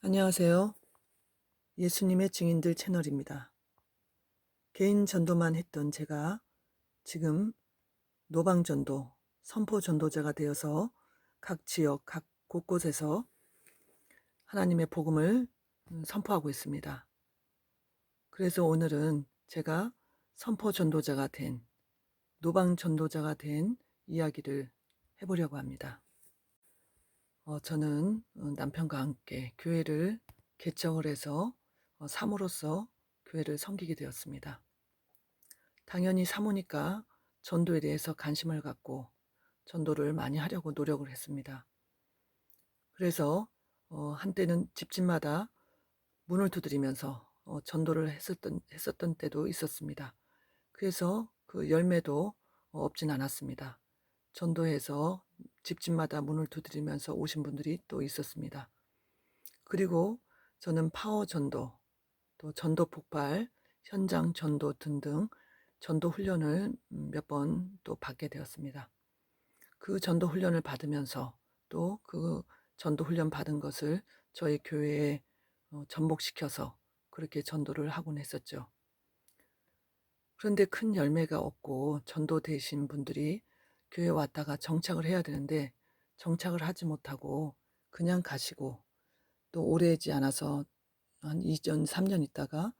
안녕하세요. 예수님의 증인들 채널입니다. 개인 전도만 했던 제가 지금 노방전도, 선포전도자가 되어서 각 지역, 각 곳곳에서 하나님의 복음을 선포하고 있습니다. 그래서 오늘은 제가 선포전도자가 된, 노방전도자가 된 이야기를 해보려고 합니다. 저는 남편과 함께 교회를 개척을 해서 사모로서 교회를 섬기게 되었습니다. 당연히 사모니까 전도에 대해서 관심을 갖고 전도를 많이 하려고 노력을 했습니다. 그래서 한때는 집집마다 문을 두드리면서 전도를 했었던 때도 있었습니다. 그래서 그 열매도 없진 않았습니다. 전도해서 집집마다 문을 두드리면서 오신 분들이 또 있었습니다. 그리고 저는 파워 전도, 또 전도 폭발, 현장 전도 등등 전도 훈련을 몇 번 또 받게 되었습니다. 그 전도 훈련을 받으면서 또 그 전도 훈련 받은 것을 저희 교회에 접목시켜서 그렇게 전도를 하곤 했었죠. 그런데 큰 열매가 없고 전도되신 분들이 교회에 왔다가 정착을 해야 되는데 정착을 하지 못하고 그냥 가시고 또 오래지 않아서 한 2년, 3년 있다가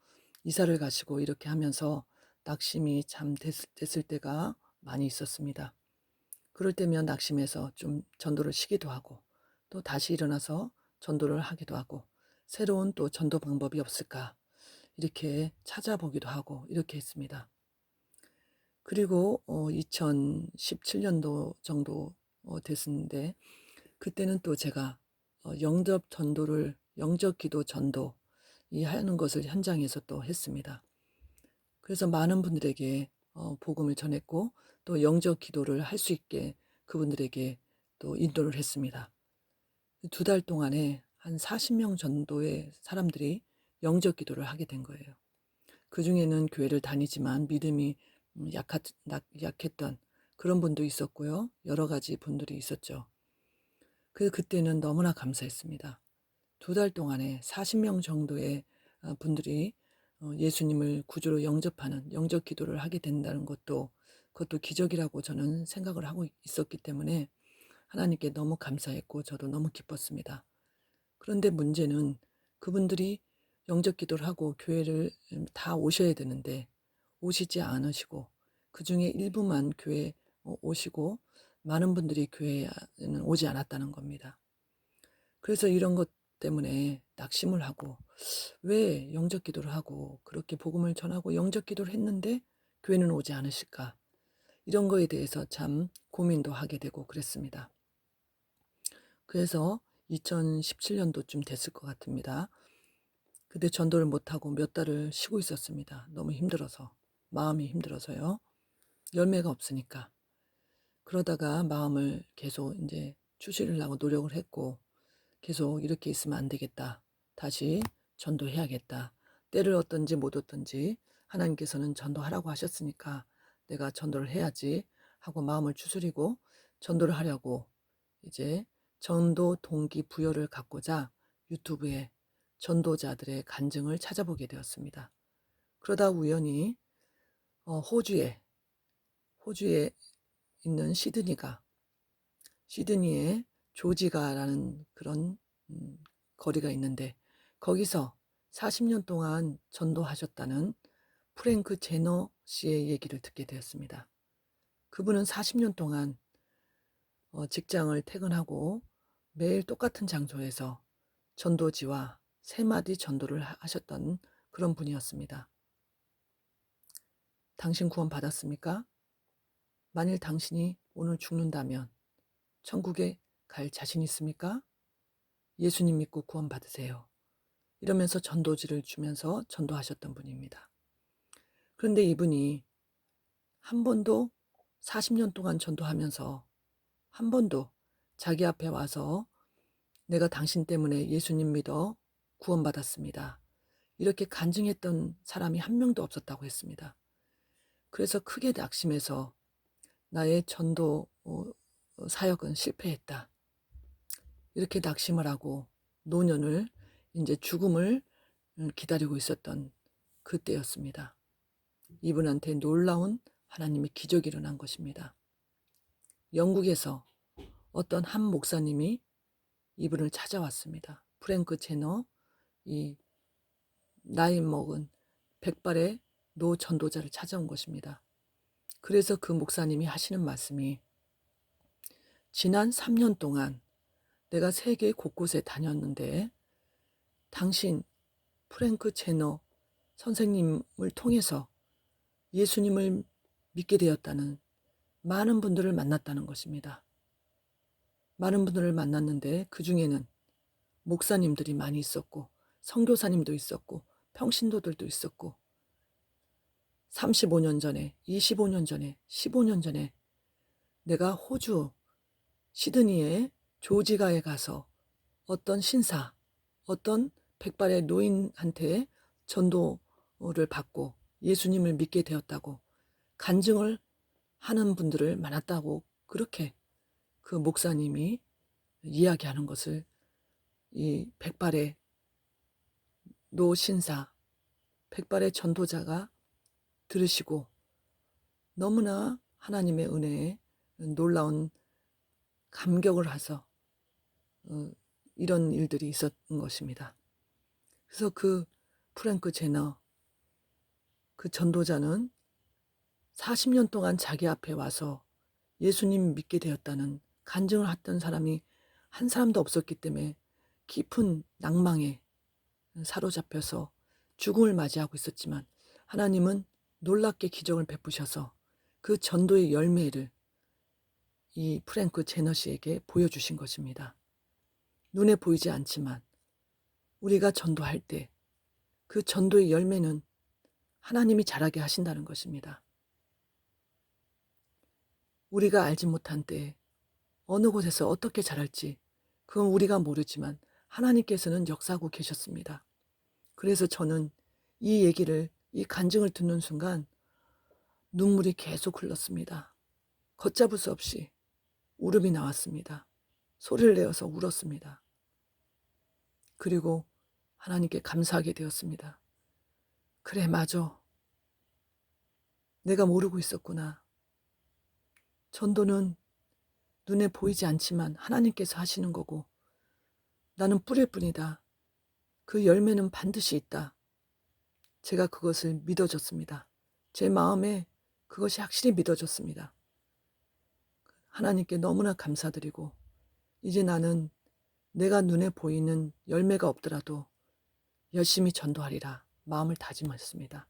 이사를 가시고 이렇게 하면서 낙심이 참 됐을 때가 많이 있었습니다. 그럴 때면 낙심해서 좀 전도를 쉬기도 하고 또 다시 일어나서 전도를 하기도 하고 새로운 또 전도 방법이 없을까 이렇게 찾아보기도 하고 이렇게 했습니다. 그리고 2017년도 정도 됐는데 그때는 또 제가 영접 기도 전도 이 하는 것을 현장에서 또 했습니다. 그래서 많은 분들에게 복음을 전했고 또 영접 기도를 할 수 있게 그분들에게 또 인도를 했습니다. 2달 동안에 한 40명 정도의 사람들이 영접 기도를 하게 된 거예요. 그 중에는 교회를 다니지만 믿음이 약했던 그런 분도 있었고요. 여러 가지 분들이 있었죠. 그때는 너무나 감사했습니다. 2달 동안에 40명 정도의 분들이 예수님을 구주로 영접하는 영접 기도를 하게 된다는 그것도 기적이라고 저는 생각을 하고 있었기 때문에 하나님께 너무 감사했고 저도 너무 기뻤습니다. 그런데 문제는 그분들이 영접 기도를 하고 교회를 다 오셔야 되는데 오시지 않으시고 그중에 일부만 교회에 오시고 많은 분들이 교회에는 오지 않았다는 겁니다. 그래서 이런 것 때문에 낙심을 하고 왜 영접 기도를 하고 그렇게 복음을 전하고 영접 기도를 했는데 교회는 오지 않으실까? 이런 거에 대해서 참 고민도 하게 되고 그랬습니다. 그래서 2017년도쯤 됐을 것 같습니다. 그때 전도를 못하고 몇 달을 쉬고 있었습니다. 너무 힘들어서. 마음이 힘들어서요. 열매가 없으니까. 그러다가 마음을 계속 이제 추스리려고 노력을 했고 계속 이렇게 있으면 안 되겠다. 다시 전도해야겠다. 때를 얻든지 못 얻든지 하나님께서는 전도하라고 하셨으니까 내가 전도를 해야지 하고 마음을 추스리고 전도를 하려고 이제 전도 동기 부여를 갖고자 유튜브에 전도자들의 간증을 찾아보게 되었습니다. 그러다 우연히 호주에 있는 시드니에 조지가라는 그런 거리가 있는데 거기서 40년 동안 전도하셨다는 프랭크 제너 씨의 얘기를 듣게 되었습니다. 그분은 40년 동안 직장을 퇴근하고 매일 똑같은 장소에서 전도지와 3마디 전도를 하셨던 그런 분이었습니다. 당신 구원 받았습니까? 만일 당신이 오늘 죽는다면 천국에 갈 자신 있습니까? 예수님 믿고 구원 받으세요. 이러면서 전도지를 주면서 전도하셨던 분입니다. 그런데 이분이 한 번도 40년 동안 전도하면서 한 번도 자기 앞에 와서 내가 당신 때문에 예수님 믿어 구원받았습니다. 이렇게 간증했던 사람이 한 명도 없었다고 했습니다. 그래서 크게 낙심해서 나의 전도 사역은 실패했다. 이렇게 낙심을 하고 노년을 이제 죽음을 기다리고 있었던 그때였습니다. 이분한테 놀라운 하나님의 기적이 일어난 것입니다. 영국에서 어떤 한 목사님이 이분을 찾아왔습니다. 프랭크 제너, 이 나이 먹은 백발의 노 전도자를 찾아온 것입니다. 그래서 그 목사님이 하시는 말씀이, 지난 3년 동안 내가 세계 곳곳에 다녔는데 당신 프랭크 제너 선생님을 통해서 예수님을 믿게 되었다는 많은 분들을 만났다는 것입니다. 많은 분들을 만났는데 그 중에는 목사님들이 많이 있었고 선교사님도 있었고 평신도들도 있었고 35년 전에, 25년 전에, 15년 전에 내가 호주 시드니의 조지가에 가서 어떤 신사, 어떤 백발의 노인한테 전도를 받고 예수님을 믿게 되었다고 간증을 하는 분들을 만났다고, 그렇게 그 목사님이 이야기하는 것을 이 백발의 노신사, 백발의 전도자가 들으시고 너무나 하나님의 은혜에 놀라운 감격을 하서 이런 일들이 있었던 것입니다. 그래서 그 프랭크 제너, 그 전도자는 40년 동안 자기 앞에 와서 예수님 믿게 되었다는 간증을 했던 사람이 한 사람도 없었기 때문에 깊은 낭망에 사로잡혀서 죽음을 맞이하고 있었지만 하나님은 놀랍게 기적을 베푸셔서 그 전도의 열매를 이 프랭크 제너 씨에게 보여주신 것입니다. 눈에 보이지 않지만 우리가 전도할 때 그 전도의 열매는 하나님이 자라게 하신다는 것입니다. 우리가 알지 못한 때에 어느 곳에서 어떻게 자랄지 그건 우리가 모르지만 하나님께서는 역사하고 계셨습니다. 그래서 저는 이 얘기를, 이 간증을 듣는 순간 눈물이 계속 흘렀습니다. 걷잡을 수 없이 울음이 나왔습니다. 소리를 내어서 울었습니다. 그리고 하나님께 감사하게 되었습니다. 그래, 맞아. 내가 모르고 있었구나. 전도는 눈에 보이지 않지만 하나님께서 하시는 거고 나는 뿌릴 뿐이다. 그 열매는 반드시 있다. 제가 그것을 믿어졌습니다. 제 마음에 그것이 확실히 믿어졌습니다. 하나님께 너무나 감사드리고 이제 나는 내가 눈에 보이는 열매가 없더라도 열심히 전도하리라 마음을 다짐했습니다.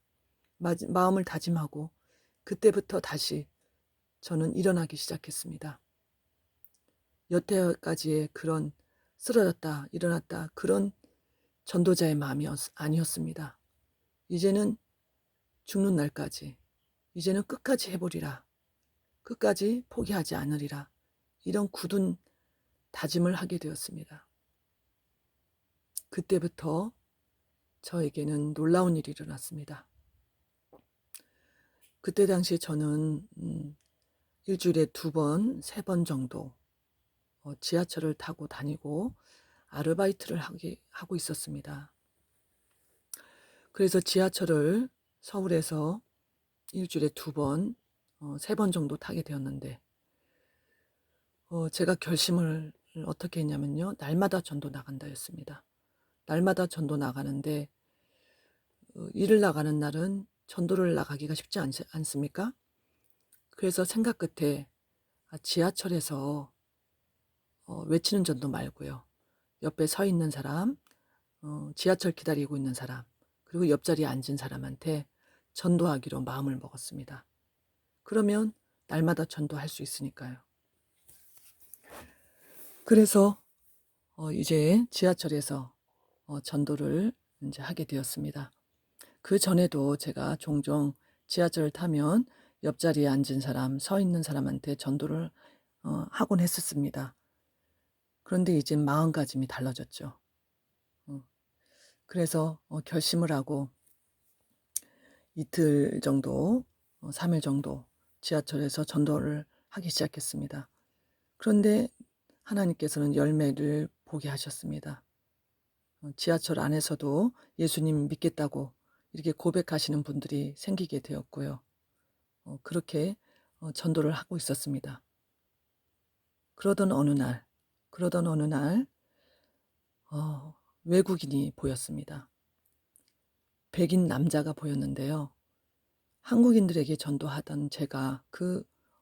마음을 다짐하고 그때부터 다시 저는 일어나기 시작했습니다. 여태까지의 그런 쓰러졌다 일어났다 그런 전도자의 마음이 아니었습니다. 이제는 죽는 날까지, 이제는 끝까지 해보리라, 끝까지 포기하지 않으리라, 이런 굳은 다짐을 하게 되었습니다. 그때부터 저에게는 놀라운 일이 일어났습니다. 그때 당시 저는 일주일에 2번, 3번 정도 지하철을 타고 다니고 아르바이트를 하고 있었습니다. 그래서 지하철을 서울에서 일주일에 2번, 3번 정도 타게 되었는데 제가 결심을 어떻게 했냐면요. 날마다 전도 나간다였습니다. 날마다 전도 나가는데 일을 나가는 날은 전도를 나가기가 쉽지 않습니까? 그래서 생각 끝에 지하철에서 외치는 전도 말고요. 옆에 서 있는 사람, 지하철 기다리고 있는 사람, 그리고 옆자리에 앉은 사람한테 전도하기로 마음을 먹었습니다. 그러면 날마다 전도할 수 있으니까요. 그래서 이제 지하철에서 전도를 이제 하게 되었습니다. 그 전에도 제가 종종 지하철을 타면 옆자리에 앉은 사람, 서 있는 사람한테 전도를 하곤 했었습니다. 그런데 이제 마음가짐이 달라졌죠. 그래서 결심을 하고 이틀 정도, 3일 정도 지하철에서 전도를 하기 시작했습니다. 그런데 하나님께서는 열매를 보게 하셨습니다. 지하철 안에서도 예수님 믿겠다고 이렇게 고백하시는 분들이 생기게 되었고요. 그렇게 전도를 하고 있었습니다. 그러던 어느 날 어 외국인이 보였습니다. 백인 남자가 보였는데요. 한국인들에게 전도하던 제가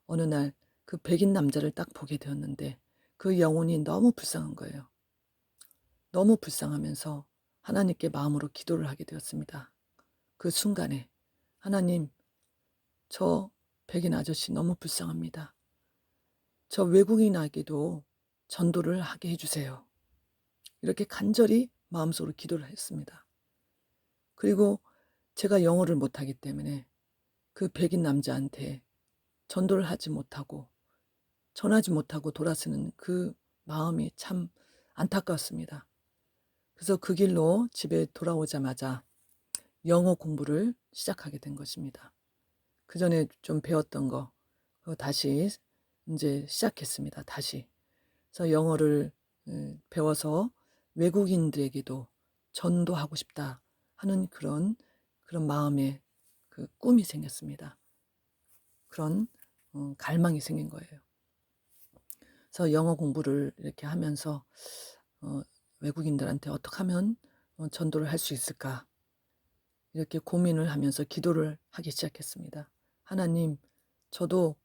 어느 날 그 백인 남자를 딱 보게 되었는데 그 영혼이 너무 불쌍한 거예요. 너무 불쌍하면서 하나님께 마음으로 기도를 하게 되었습니다. 그 순간에 하나님, 저 백인 아저씨 너무 불쌍합니다. 저 외국인에게도 전도를 하게 해주세요. 이렇게 간절히 마음속으로 기도를 했습니다. 그리고 제가 영어를 못하기 때문에 그 백인 남자한테 전도를 하지 못하고 전하지 못하고 돌아서는 그 마음이 참 안타까웠습니다. 그래서 그 길로 집에 돌아오자마자 영어 공부를 시작하게 된 것입니다. 그 전에 좀 배웠던 거 다시 이제 시작했습니다. 다시. 그래서 영어를 배워서 외국인들에게도 전도하고 싶다 하는 그런 마음에 그 꿈이 생겼습니다. 그런 갈망이 생긴 거예요. 그래서 영어 공부를 이렇게 하면서 외국인들한테 어떻게 하면 전도를 할 수 있을까 이렇게 고민을 하면서 기도를 하기 시작했습니다. 하나님, 저도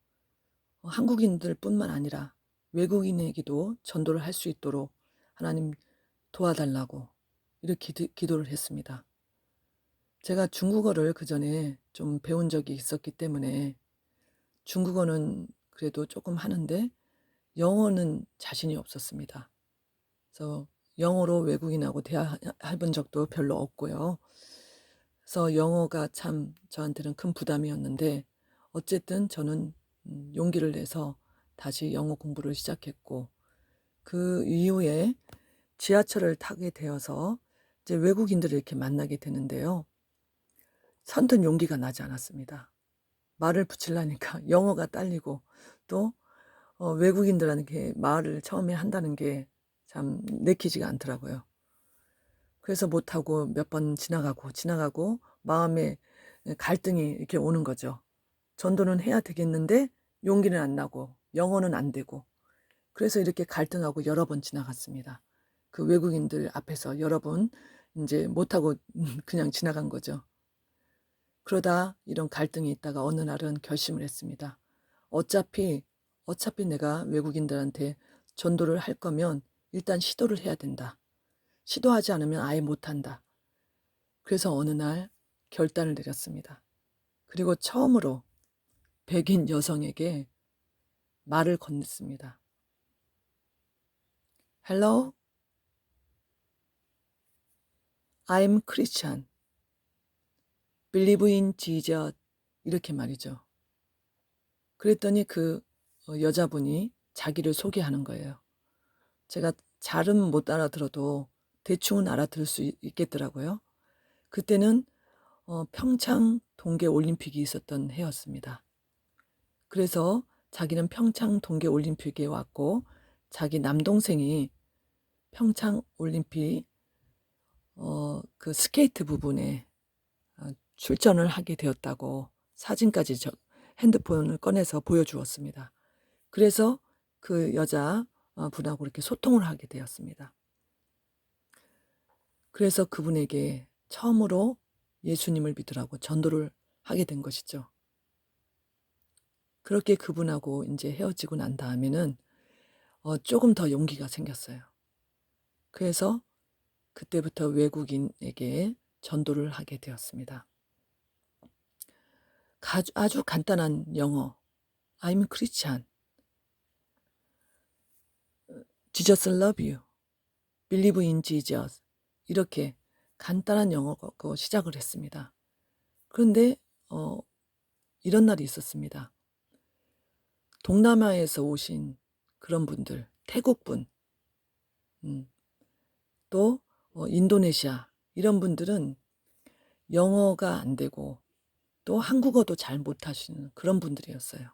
한국인들뿐만 아니라 외국인에게도 전도를 할 수 있도록 하나님 도와달라고 이렇게 기도를 했습니다. 제가 중국어를 그전에 좀 배운 적이 있었기 때문에 중국어는 그래도 조금 하는데 영어는 자신이 없었습니다. 그래서 영어로 외국인하고 대화해본 적도 별로 없고요. 그래서 영어가 참 저한테는 큰 부담이었는데 어쨌든 저는 용기를 내서 다시 영어 공부를 시작했고 그 이후에 지하철을 타게 되어서 이제 외국인들을 이렇게 만나게 되는데요. 선뜻 용기가 나지 않았습니다. 말을 붙이려니까 영어가 딸리고 또 외국인들한테 말을 처음에 한다는 게 참 내키지가 않더라고요. 그래서 못하고 몇 번 지나가고 마음에 갈등이 이렇게 오는 거죠. 전도는 해야 되겠는데 용기는 안 나고 영어는 안 되고 그래서 이렇게 갈등하고 여러 번 지나갔습니다. 그 외국인들 앞에서 여러 번 이제 못하고 그냥 지나간 거죠. 그러다 이런 갈등이 있다가 어느 날은 결심을 했습니다. 어차피 내가 외국인들한테 전도를 할 거면 일단 시도를 해야 된다. 시도하지 않으면 아예 못한다. 그래서 어느 날 결단을 내렸습니다. 그리고 처음으로 백인 여성에게 말을 건넸습니다. Hello, I'm Christian. Believe in Jesus. 이렇게 말이죠. 그랬더니 그 여자분이 자기를 소개하는 거예요. 제가 잘은 못 알아들어도 대충은 알아들을 수 있겠더라고요. 그때는 평창 동계 올림픽이 있었던 해였습니다. 그래서 자기는 평창 동계 올림픽에 왔고 자기 남동생이 평창 올림픽 그 스케이트 부분에 출전을 하게 되었다고 사진까지 핸드폰을 꺼내서 보여주었습니다. 그래서 그 여자 분하고 이렇게 소통을 하게 되었습니다. 그래서 그분에게 처음으로 예수님을 믿으라고 전도를 하게 된 것이죠. 그렇게 그분하고 이제 헤어지고 난 다음에는 조금 더 용기가 생겼어요. 그래서 그때부터 외국인에게 전도를 하게 되었습니다. 아주 간단한 영어, I'm Christian, Jesus love you, believe in Jesus 이렇게 간단한 영어로 시작을 했습니다. 그런데 이런 날이 있었습니다. 동남아에서 오신 그런 분들, 태국분, 또 인도네시아 이런 분들은 영어가 안 되고 또 한국어도 잘 못하시는 그런 분들이었어요.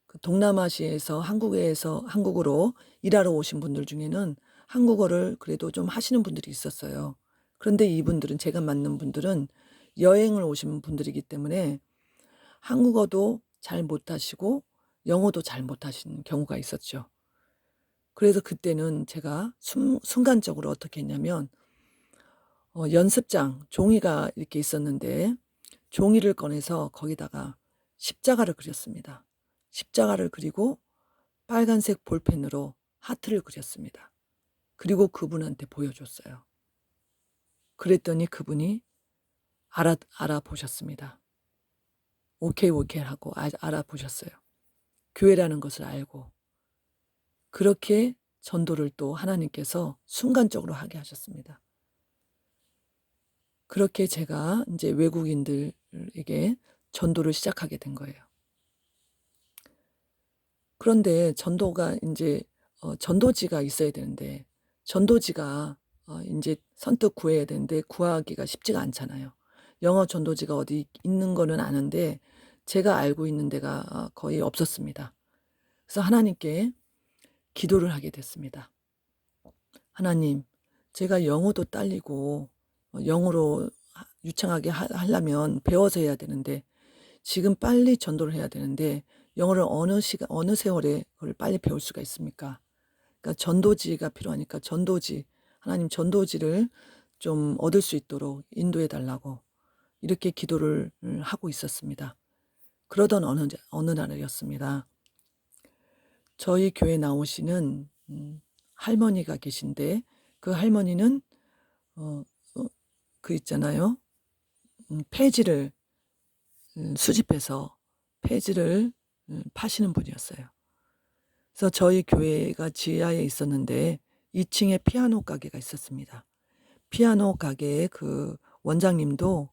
그 동남아시아에서 한국으로 일하러 오신 분들 중에는 한국어를 그래도 좀 하시는 분들이 있었어요. 그런데 이분들은, 제가 만난 분들은 여행을 오신 분들이기 때문에 한국어도 잘 못하시고 영어도 잘 못하시는 경우가 있었죠. 그래서 그때는 제가 순간적으로 어떻게 했냐면, 연습장 종이가 이렇게 있었는데 종이를 꺼내서 거기다가 십자가를 그렸습니다. 십자가를 그리고 빨간색 볼펜으로 하트를 그렸습니다. 그리고 그분한테 보여줬어요. 그랬더니 그분이 알아보셨습니다. 오케이 오케이 하고 알아보셨어요. 교회라는 것을 알고. 그렇게 전도를 또 하나님께서 순간적으로 하게 하셨습니다. 그렇게 제가 이제 외국인들에게 전도를 시작하게 된 거예요. 그런데 전도가 이제 전도지가 있어야 되는데, 전도지가 이제 선뜻 구해야 되는데 구하기가 쉽지가 않잖아요. 영어 전도지가 어디 있는 거는 아는데 제가 알고 있는 데가 거의 없었습니다. 그래서 하나님께 기도를 하게 됐습니다. 하나님, 제가 영어도 딸리고 영어로 유창하게 하려면 배워서 해야 되는데, 지금 빨리 전도를 해야 되는데 영어를 어느 세월에 그걸 빨리 배울 수가 있습니까? 그러니까 전도지가 필요하니까 하나님 전도지를 좀 얻을 수 있도록 인도해 달라고 이렇게 기도를 하고 있었습니다. 그러던 어느 날이었습니다. 저희 교회 나오시는 할머니가 계신데, 그 할머니는 어, 그 있잖아요. 폐지를 수집해서 폐지를 파시는 분이었어요. 그래서 저희 교회가 지하에 있었는데 2층에 피아노 가게가 있었습니다. 피아노 가게의 그 원장님도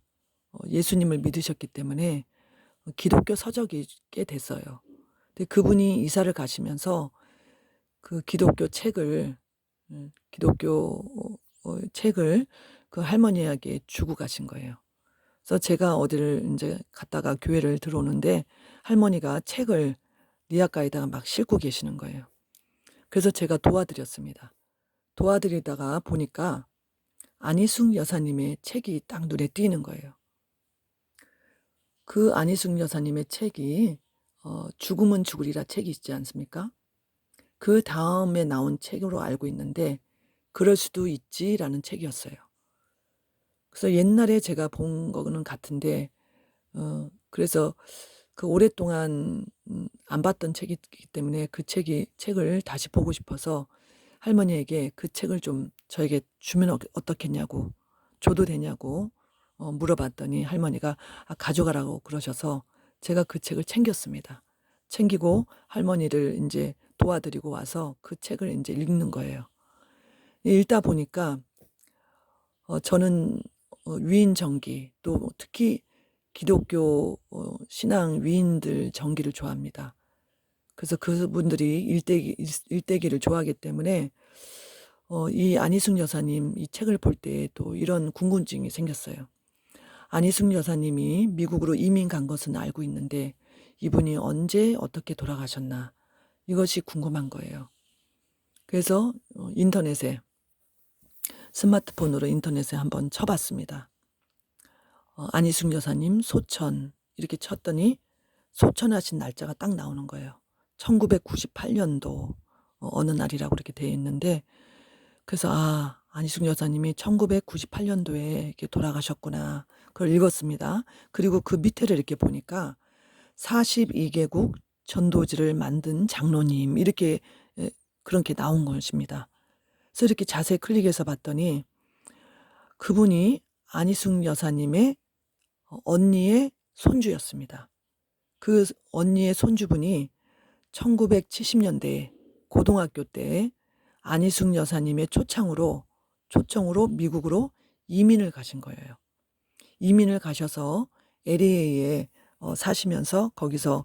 예수님을 믿으셨기 때문에 기독교 서적이 꽤 됐어요. 근데 그분이 이사를 가시면서 그 기독교 책을 그 할머니에게 주고 가신 거예요. 그래서 제가 어디를 이제 갔다가 교회를 들어오는데 할머니가 책을 리아카에다가 막 싣고 계시는 거예요. 그래서 제가 도와드렸습니다. 도와드리다가 보니까 안희숙 여사님의 책이 딱 눈에 띄는 거예요. 그 안희숙 여사님의 책이 죽으면 죽으리라 책이 있지 않습니까? 그 다음에 나온 책으로 알고 있는데 그럴 수도 있지라는 책이었어요. 그래서 옛날에 제가 본 거는 같은데 그래서 그 오랫동안 안 봤던 책이기 때문에 그 책을 다시 보고 싶어서 할머니에게 그 책을 좀 저에게 주면 어떻겠냐고, 줘도 되냐고 물어봤더니 할머니가 가져가라고 그러셔서 제가 그 책을 챙겼습니다. 챙기고 할머니를 이제 도와드리고 와서 그 책을 이제 읽는 거예요. 읽다 보니까 저는 위인 전기, 또 특히 기독교 신앙 위인들 전기를 좋아합니다. 그래서 그분들이 일대기를 좋아하기 때문에 이 안희숙 여사님 이 책을 볼 때 또 이런 궁금증이 생겼어요. 안희숙 여사님이 미국으로 이민 간 것은 알고 있는데 이분이 언제 어떻게 돌아가셨나, 이것이 궁금한 거예요. 그래서 스마트폰으로 인터넷에 한번 쳐봤습니다. 안희숙 여사님 소천 이렇게 쳤더니 소천하신 날짜가 딱 나오는 거예요. 1998년도 어느 날이라고 이렇게 되어 있는데, 그래서 안희숙 여사님이 1998년도에 이렇게 돌아가셨구나. 그걸 읽었습니다. 그리고 그 밑에를 이렇게 보니까 42개국 전도지를 만든 장로님 이렇게 그렇게 나온 것입니다. 그래서 이렇게 자세히 클릭해서 봤더니 그분이 안희숙 여사님의 언니의 손주였습니다. 그 언니의 손주분이 1970년대에 고등학교 때 안희숙 여사님의 초청으로 미국으로 이민을 가신 거예요. 이민을 가셔서 LA에 사시면서 거기서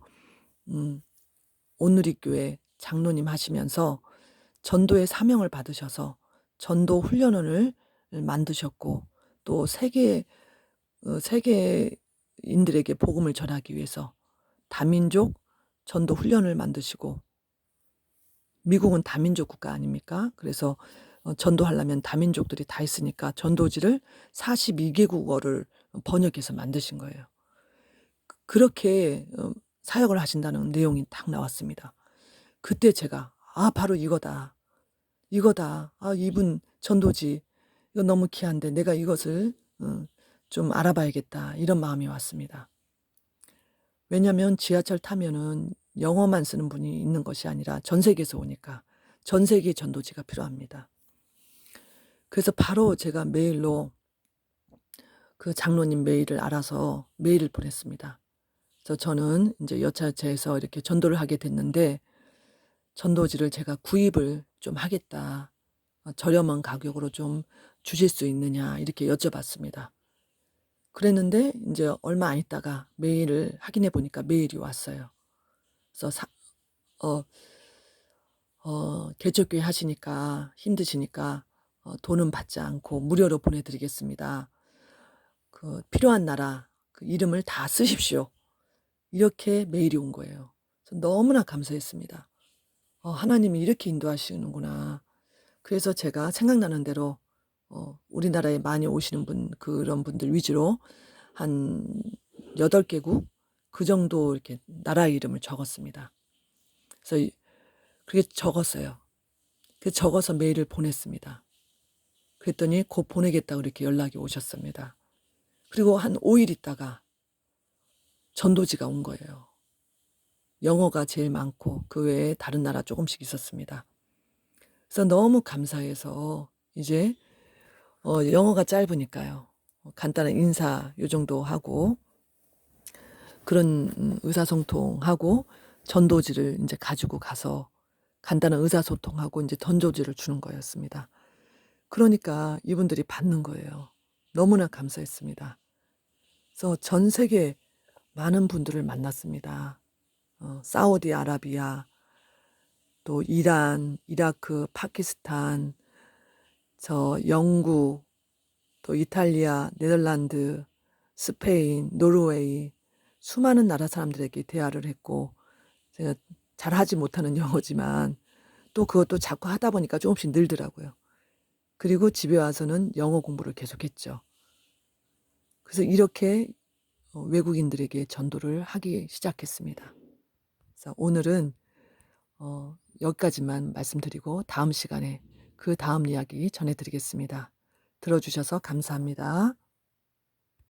온누리교회 장로님 하시면서 전도의 사명을 받으셔서 전도 훈련원을 만드셨고, 또 세계인들에게 복음을 전하기 위해서 다민족 전도 훈련을 만드시고, 미국은 다민족 국가 아닙니까? 그래서 전도하려면 다민족들이 다 있으니까 전도지를 42개국어를 번역해서 만드신 거예요. 그렇게 사역을 하신다는 내용이 딱 나왔습니다. 그때 제가 '아 바로 이거다. 이거다. 아 이분 전도지 이거 너무 귀한데 내가 이것을 좀 알아봐야겠다.' 이런 마음이 왔습니다. 왜냐하면 지하철 타면은 영어만 쓰는 분이 있는 것이 아니라 전 세계에서 오니까 전 세계 전도지가 필요합니다. 그래서 바로 제가 메일로 그 장로님 메일을 알아서 메일을 보냈습니다. 그래서 저는 인제 여차저차해서 이렇게 전도를 하게 됐는데 전도지를 제가 구입을 좀 하겠다. 저렴한 가격으로 좀 주실 수 있느냐 이렇게 여쭤봤습니다. 그랬는데 인제 얼마 안 있다가 메일을 확인해 보니까 메일이 왔어요. 그래서 어 개척교회 하시니까 힘드시니까 돈은 받지 않고 무료로 보내 드리겠습니다. 그 필요한 나라 그 이름을 다 쓰십시오. 이렇게 메일이 온 거예요. 그래서 너무나 감사했습니다. 하나님이 이렇게 인도하시는구나. 그래서 제가 생각나는 대로 우리나라에 많이 오시는 그런 분들 위주로 한 8개국 그 정도 이렇게 나라 이름을 적었습니다. 그래서 그렇게 적었어요. 그 적어서 메일을 보냈습니다. 그랬더니 곧 보내겠다고 이렇게 연락이 오셨습니다. 그리고 한 5일 있다가 전도지가 온 거예요. 영어가 제일 많고 그 외에 다른 나라 조금씩 있었습니다. 그래서 너무 감사해서 이제 영어가 짧으니까요. 간단한 인사 요 정도 하고 그런 의사소통하고 전도지를 이제 가지고 가서 간단한 의사소통하고 이제 전도지를 주는 거였습니다. 그러니까 이분들이 받는 거예요. 너무나 감사했습니다. 그래서 전 세계 많은 분들을 만났습니다. 사우디아라비아, 또 이란, 이라크, 파키스탄, 영국, 또 이탈리아, 네덜란드, 스페인, 노르웨이 수많은 나라 사람들에게 대화를 했고 제가 잘하지 못하는 영어지만 또 그것도 자꾸 하다 보니까 조금씩 늘더라고요. 그리고 집에 와서는 영어 공부를 계속했죠. 그래서 이렇게 외국인들에게 전도를 하기 시작했습니다. 그래서 오늘은 여기까지만 말씀드리고 다음 시간에 그 다음 이야기 전해드리겠습니다. 들어주셔서 감사합니다.